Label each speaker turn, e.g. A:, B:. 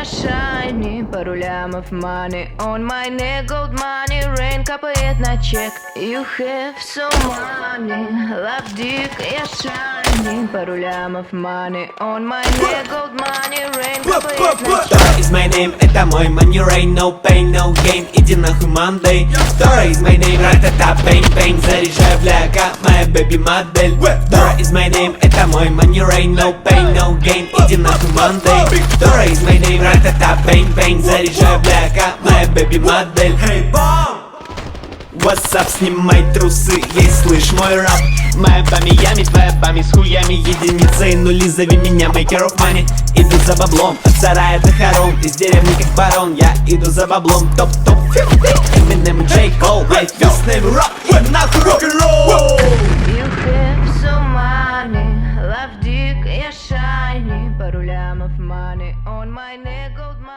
A: shiny, пару лямов money on my neck, gold money, rain капает на чек. You have so money, love dick, я shiny, пару лямов money on my neck, gold money, rain капает на чек.
B: Dora is my name, это мой money rain, no pain, no gain, иди нахуй Monday. Dora is my name, ра-та-та, бэнг-бэнг, заряжаю бляка, моя baby модель. Dora is my name, это мой money rain, no pain, no gain, иди нахуй Monday. Dora is my name, ра-та-та, бэнг-бэнг, заряжаю бляка, моя baby модель. Hey, bomb! What's up, снимай трусы, ей слышь мой рап. Моя по Миями, твоя пами с хуями, единицы и нули, зови меня maker of money. Иду за баблом, от сарая до хором, из деревни как барон, я иду за баблом. Топ-топ 50, Eminem и J. Cole, my first name rock, и нахуй рок-н-ролл.
A: You have so money, love dick, я shiny, пару лямов money on my neck, gold money.